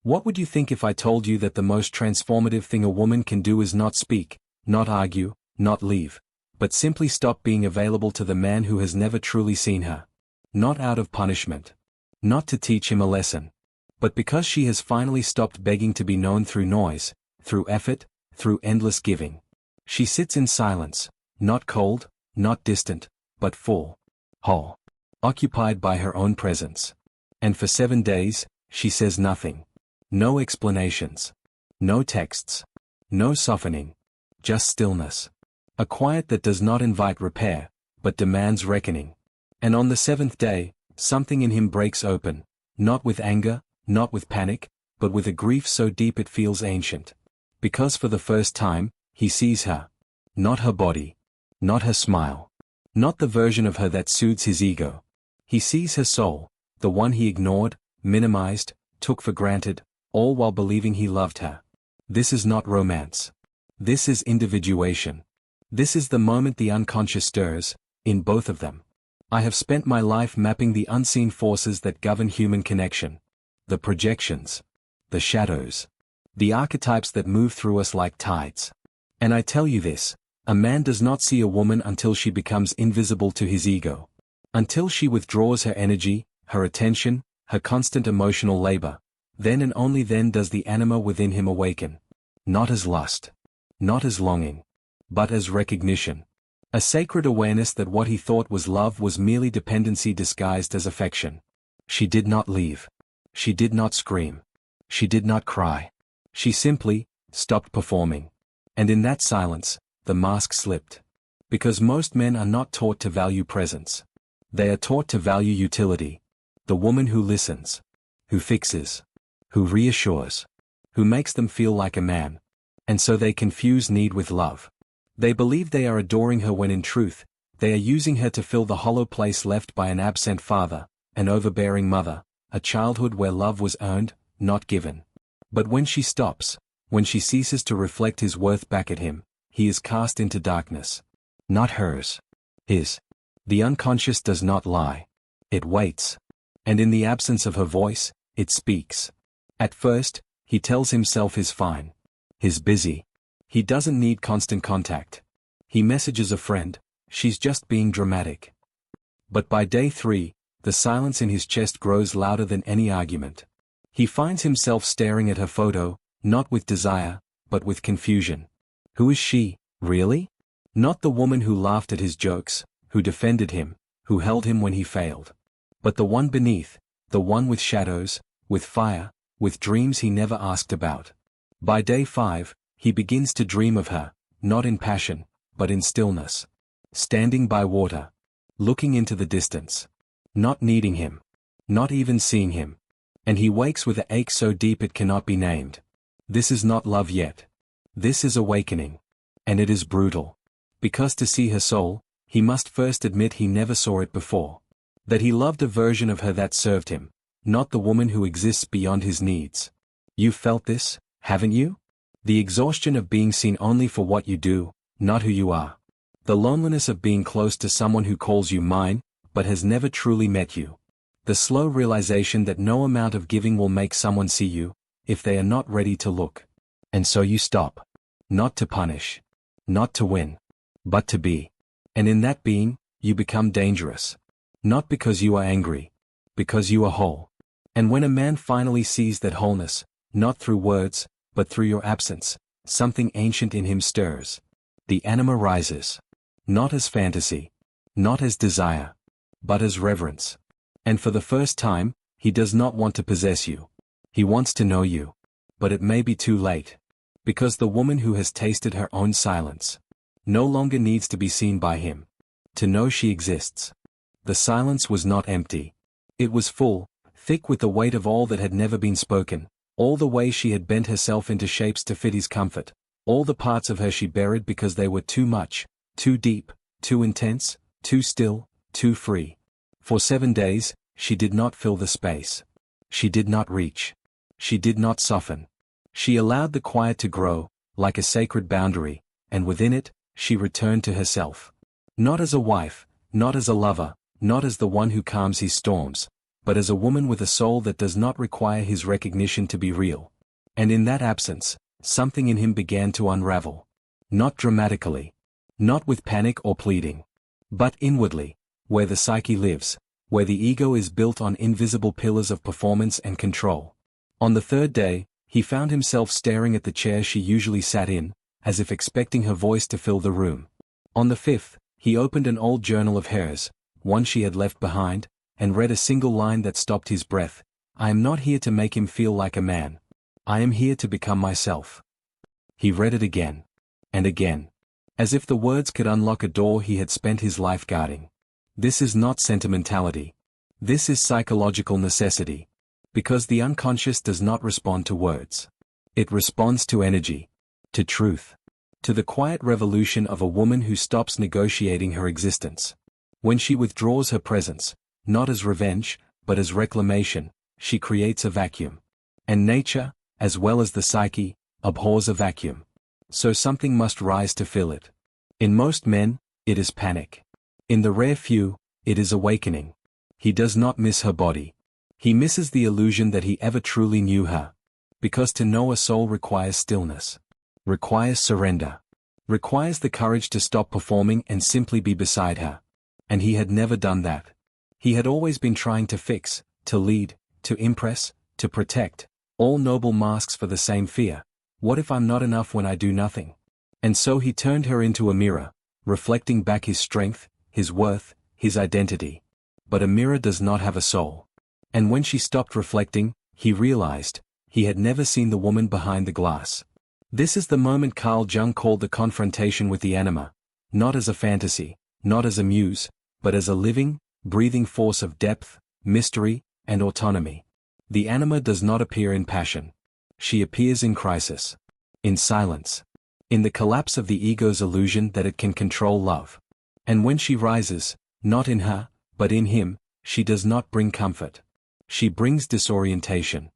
What would you think if I told you that the most transformative thing a woman can do is not speak, not argue, not leave, but simply stop being available to the man who has never truly seen her? Not out of punishment. Not to teach him a lesson. But because she has finally stopped begging to be known through noise, through effort, through endless giving. She sits in silence, not cold, not distant, but full, whole, occupied by her own presence. And for 7 days, she says nothing. No explanations. No texts. No softening. Just stillness. A quiet that does not invite repair, but demands reckoning. And on the 7th day, something in him breaks open, not with anger, not with panic, but with a grief so deep it feels ancient. Because for the first time, he sees her. Not her body. Not her smile. Not the version of her that soothes his ego. He sees her soul, the one he ignored, minimized, took for granted, all while believing he loved her. This is not romance. This is individuation. This is the moment the unconscious stirs, in both of them. I have spent my life mapping the unseen forces that govern human connection. The projections. The shadows. The archetypes that move through us like tides. And I tell you this, a man does not see a woman until she becomes invisible to his ego. Until she withdraws her energy, her attention, her constant emotional labor. Then and only then does the anima within him awaken. Not as lust. Not as longing. But as recognition. A sacred awareness that what he thought was love was merely dependency disguised as affection. She did not leave. She did not scream. She did not cry. She simply stopped performing. And in that silence, the mask slipped. Because most men are not taught to value presence. They are taught to value utility. The woman who listens. Who fixes. Who reassures. Who makes them feel like a man. And so they confuse need with love. They believe they are adoring her when in truth, they are using her to fill the hollow place left by an absent father, an overbearing mother, a childhood where love was earned, not given. But when she stops, when she ceases to reflect his worth back at him, he is cast into darkness. Not hers. His. The unconscious does not lie. It waits. And in the absence of her voice, it speaks. At first, he tells himself he's fine. He's busy. He doesn't need constant contact. He messages a friend, she's just being dramatic. But by day 3, the silence in his chest grows louder than any argument. He finds himself staring at her photo, not with desire, but with confusion. Who is she, really? Not the woman who laughed at his jokes, who defended him, who held him when he failed. But the one beneath, the one with shadows, with fire, with dreams he never asked about. By day 5, he begins to dream of her, not in passion, but in stillness. Standing by water. Looking into the distance. Not needing him. Not even seeing him. And he wakes with an ache so deep it cannot be named. This is not love yet. This is awakening. And it is brutal. Because to see her soul, he must first admit he never saw it before. That he loved a version of her that served him, not the woman who exists beyond his needs. You've felt this, haven't you? The exhaustion of being seen only for what you do, not who you are. The loneliness of being close to someone who calls you mine, but has never truly met you. The slow realization that no amount of giving will make someone see you, if they are not ready to look. And so you stop. Not to punish. Not to win. But to be. And in that being, you become dangerous. Not because you are angry. Because you are whole. And when a man finally sees that wholeness, not through words, but through your absence, something ancient in him stirs. The anima rises. Not as fantasy. Not as desire. But as reverence. And for the first time, he does not want to possess you. He wants to know you. But it may be too late. Because the woman who has tasted her own silence no longer needs to be seen by him. To know she exists. The silence was not empty. It was full, thick with the weight of all that had never been spoken. All the way she had bent herself into shapes to fit his comfort, all the parts of her she buried because they were too much, too deep, too intense, too still, too free. For 7 days, she did not fill the space. She did not reach. She did not soften. She allowed the quiet to grow, like a sacred boundary, and within it, she returned to herself. Not as a wife, not as a lover, not as the one who calms his storms, but as a woman with a soul that does not require his recognition to be real. And in that absence, something in him began to unravel. Not dramatically. Not with panic or pleading. But inwardly, where the psyche lives, where the ego is built on invisible pillars of performance and control. On the third day, he found himself staring at the chair she usually sat in, as if expecting her voice to fill the room. On the fifth, he opened an old journal of hers, one she had left behind, and read a single line that stopped his breath. I am not here to make him feel like a man. I am here to become myself. He read it again. And again. As if the words could unlock a door he had spent his life guarding. This is not sentimentality. This is psychological necessity. Because the unconscious does not respond to words. It responds to energy. To truth. To the quiet revolution of a woman who stops negotiating her existence. When she withdraws her presence, not as revenge, but as reclamation, she creates a vacuum. And nature, as well as the psyche, abhors a vacuum. So something must rise to fill it. In most men, it is panic. In the rare few, it is awakening. He does not miss her body. He misses the illusion that he ever truly knew her. Because to know a soul requires stillness. Requires surrender. Requires the courage to stop performing and simply be beside her. And he had never done that. He had always been trying to fix, to lead, to impress, to protect, all noble masks for the same fear. What if I'm not enough when I do nothing? And so he turned her into a mirror, reflecting back his strength, his worth, his identity. But a mirror does not have a soul. And when she stopped reflecting, he realized, he had never seen the woman behind the glass. This is the moment Carl Jung called the confrontation with the anima, not as a fantasy, not as a muse, but as a living, breathing force of depth, mystery, and autonomy. The anima does not appear in passion. She appears in crisis. In silence. In the collapse of the ego's illusion that it can control love. And when she rises, not in her, but in him, she does not bring comfort. She brings disorientation.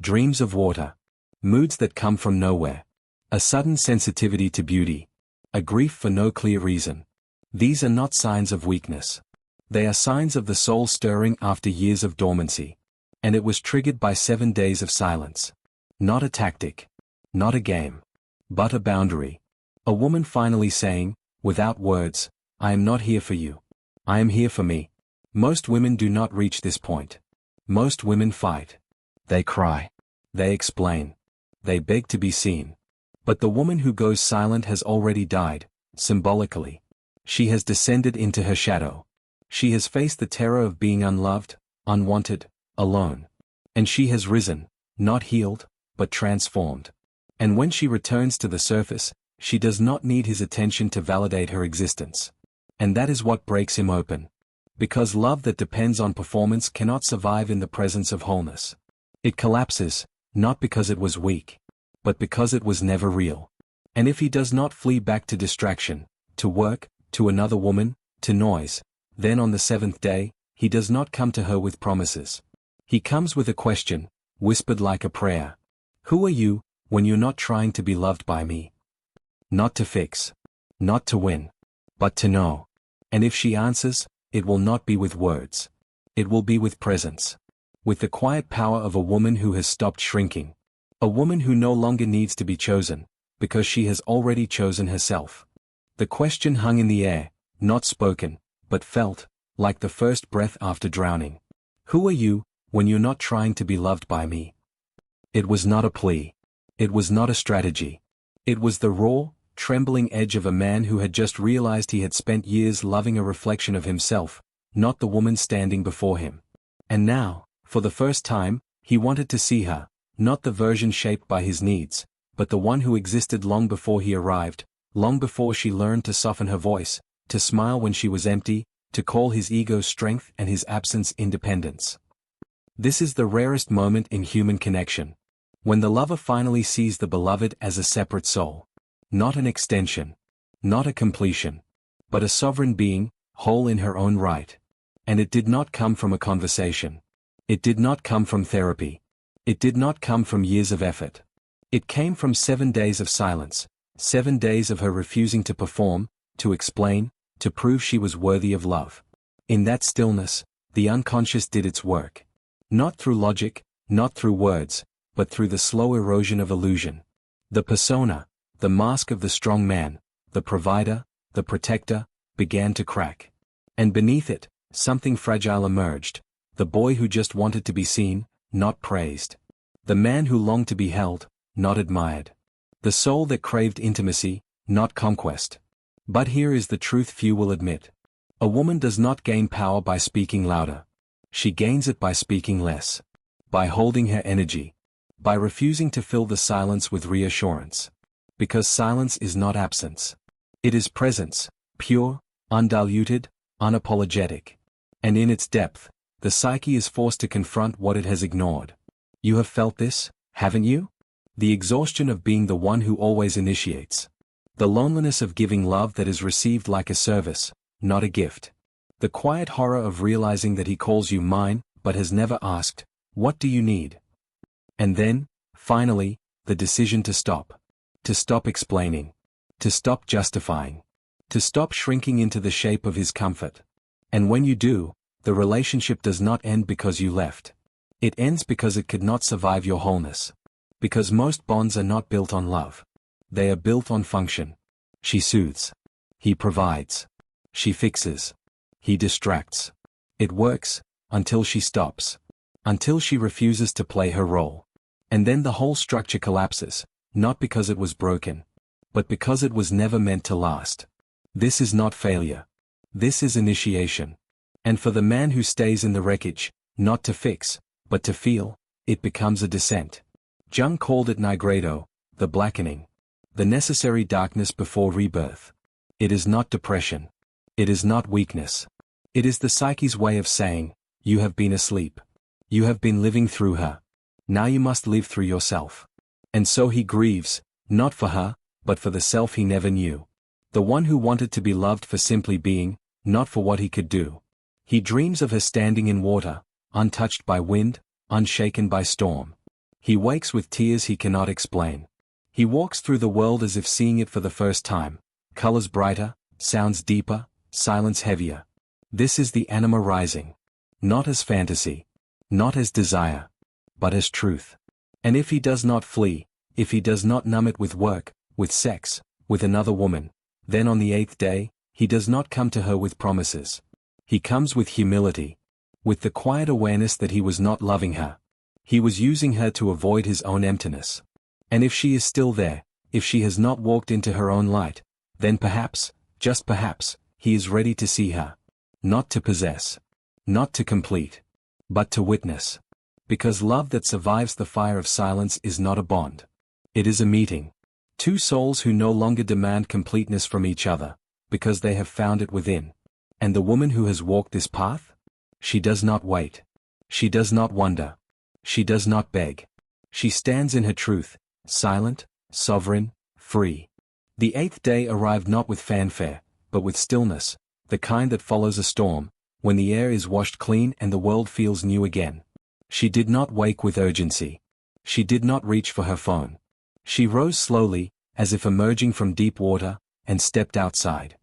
Dreams of water. Moods that come from nowhere. A sudden sensitivity to beauty. A grief for no clear reason. These are not signs of weakness. They are signs of the soul stirring after years of dormancy. And it was triggered by 7 days of silence. Not a tactic. Not a game. But a boundary. A woman finally saying, without words, I am not here for you. I am here for me. Most women do not reach this point. Most women fight. They cry. They explain. They beg to be seen. But the woman who goes silent has already died, symbolically. She has descended into her shadow. She has faced the terror of being unloved, unwanted, alone. And she has risen, not healed, but transformed. And when she returns to the surface, she does not need his attention to validate her existence. And that is what breaks him open. Because love that depends on performance cannot survive in the presence of wholeness. It collapses, not because it was weak, but because it was never real. And if he does not flee back to distraction, to work, to another woman, to noise, then on the 7th day, he does not come to her with promises. He comes with a question, whispered like a prayer. Who are you, when you're not trying to be loved by me? Not to fix. Not to win. But to know. And if she answers, it will not be with words. It will be with presence. With the quiet power of a woman who has stopped shrinking. A woman who no longer needs to be chosen, because she has already chosen herself. The question hung in the air, not spoken, but felt, like the first breath after drowning. Who are you, when you're not trying to be loved by me? It was not a plea. It was not a strategy. It was the raw, trembling edge of a man who had just realized he had spent years loving a reflection of himself, not the woman standing before him. And now, for the first time, he wanted to see her, not the version shaped by his needs, but the one who existed long before he arrived, long before she learned to soften her voice, to smile when she was empty, to call his ego strength and his absence independence. This is the rarest moment in human connection. When the lover finally sees the beloved as a separate soul. Not an extension. Not a completion. But a sovereign being, whole in her own right. And it did not come from a conversation. It did not come from therapy. It did not come from years of effort. It came from 7 days of silence, 7 days of her refusing to perform, to explain, to prove she was worthy of love. In that stillness, the unconscious did its work. Not through logic, not through words, but through the slow erosion of illusion. The persona, the mask of the strong man, the provider, the protector, began to crack. And beneath it, something fragile emerged, the boy who just wanted to be seen, not praised. The man who longed to be held, not admired. The soul that craved intimacy, not conquest. But here is the truth few will admit. A woman does not gain power by speaking louder. She gains it by speaking less. By holding her energy. By refusing to fill the silence with reassurance. Because silence is not absence. It is presence, pure, undiluted, unapologetic. And in its depth, the psyche is forced to confront what it has ignored. You have felt this, haven't you? The exhaustion of being the one who always initiates. The loneliness of giving love that is received like a service, not a gift. The quiet horror of realizing that he calls you mine, but has never asked, what do you need? And then, finally, the decision to stop. To stop explaining. To stop justifying. To stop shrinking into the shape of his comfort. And when you do, the relationship does not end because you left. It ends because it could not survive your wholeness. Because most bonds are not built on love. They are built on function. She soothes. He provides. She fixes. He distracts. It works, until she stops. Until she refuses to play her role. And then the whole structure collapses, not because it was broken, but because it was never meant to last. This is not failure. This is initiation. And for the man who stays in the wreckage, not to fix, but to feel, it becomes a descent. Jung called it nigredo, the blackening. The necessary darkness before rebirth. It is not depression. It is not weakness. It is the psyche's way of saying, you have been asleep. You have been living through her. Now you must live through yourself. And so he grieves, not for her, but for the self he never knew. The one who wanted to be loved for simply being, not for what he could do. He dreams of her standing in water, untouched by wind, unshaken by storm. He wakes with tears he cannot explain. He walks through the world as if seeing it for the first time, colors brighter, sounds deeper, silence heavier. This is the anima rising. Not as fantasy. Not as desire. But as truth. And if he does not flee, if he does not numb it with work, with sex, with another woman, then on the 8th day, he does not come to her with promises. He comes with humility. With the quiet awareness that he was not loving her. He was using her to avoid his own emptiness. And if she is still there, if she has not walked into her own light, then perhaps, just perhaps, he is ready to see her. Not to possess. Not to complete. But to witness. Because love that survives the fire of silence is not a bond. It is a meeting. Two souls who no longer demand completeness from each other, because they have found it within. And the woman who has walked this path? She does not wait. She does not wonder. She does not beg. She stands in her truth, silent, sovereign, free. The 8th day arrived not with fanfare, but with stillness, the kind that follows a storm, when the air is washed clean and the world feels new again. She did not wake with urgency. She did not reach for her phone. She rose slowly, as if emerging from deep water, and stepped outside.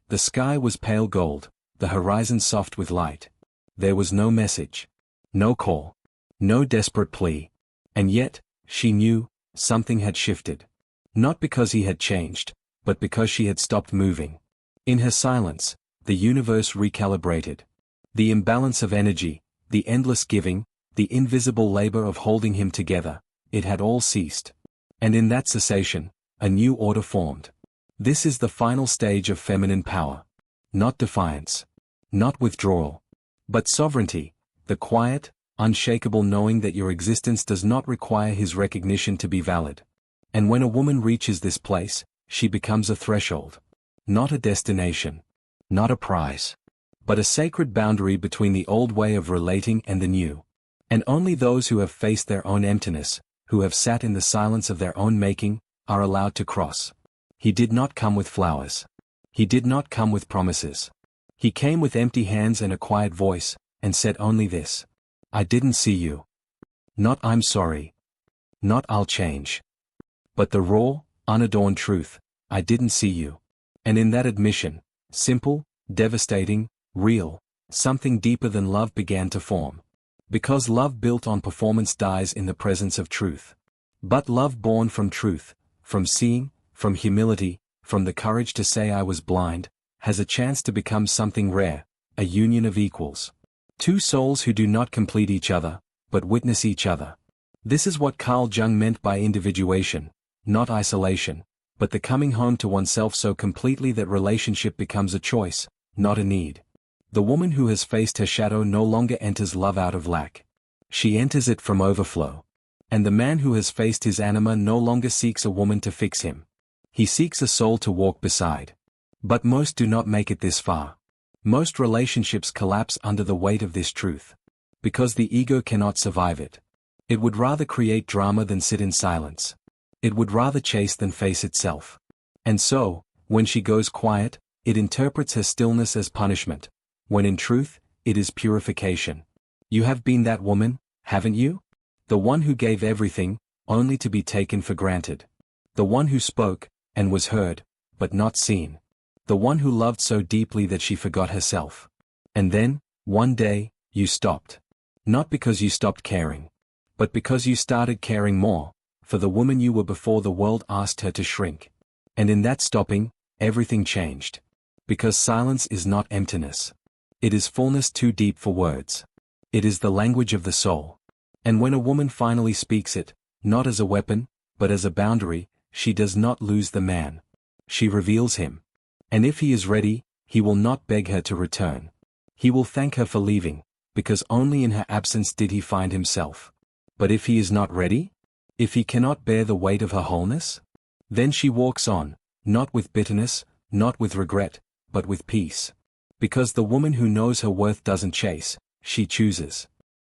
The sky was pale gold, the horizon soft with light. There was no message. No call. No desperate plea. And yet, she knew, something had shifted. Not because he had changed, but because she had stopped moving. In her silence, the universe recalibrated. The imbalance of energy, the endless giving, the invisible labor of holding him together, it had all ceased. And in that cessation, a new order formed. This is the final stage of feminine power. Not defiance. Not withdrawal. But sovereignty, the quiet, unshakable knowing that your existence does not require his recognition to be valid. And when a woman reaches this place, she becomes a threshold. Not a destination. Not a prize. But a sacred boundary between the old way of relating and the new. And only those who have faced their own emptiness, who have sat in the silence of their own making, are allowed to cross. He did not come with flowers. He did not come with promises. He came with empty hands and a quiet voice, and said only this. I didn't see you. Not I'm sorry. Not I'll change. But the raw, unadorned truth, I didn't see you. And in that admission, simple, devastating, real, something deeper than love began to form. Because love built on performance dies in the presence of truth. But love born from truth, from seeing, from humility, from the courage to say I was blind, has a chance to become something rare, a union of equals. Two souls who do not complete each other, but witness each other. This is what Carl Jung meant by individuation, not isolation, but the coming home to oneself so completely that relationship becomes a choice, not a need. The woman who has faced her shadow no longer enters love out of lack. She enters it from overflow. And the man who has faced his anima no longer seeks a woman to fix him. He seeks a soul to walk beside. But most do not make it this far. Most relationships collapse under the weight of this truth. Because the ego cannot survive it. It would rather create drama than sit in silence. It would rather chase than face itself. And so, when she goes quiet, it interprets her stillness as punishment, when in truth, it is purification. You have been that woman, haven't you? The one who gave everything, only to be taken for granted. The one who spoke, and was heard, but not seen. The one who loved so deeply that she forgot herself. And then, one day, you stopped. Not because you stopped caring. But because you started caring more, for the woman you were before the world asked her to shrink. And in that stopping, everything changed. Because silence is not emptiness. It is fullness too deep for words. It is the language of the soul. And when a woman finally speaks it, not as a weapon, but as a boundary, she does not lose the man. She reveals him. And if he is ready, he will not beg her to return. He will thank her for leaving, because only in her absence did he find himself. But if he is not ready? If he cannot bear the weight of her wholeness? Then she walks on, not with bitterness, not with regret, but with peace. Because the woman who knows her worth doesn't chase, she chooses.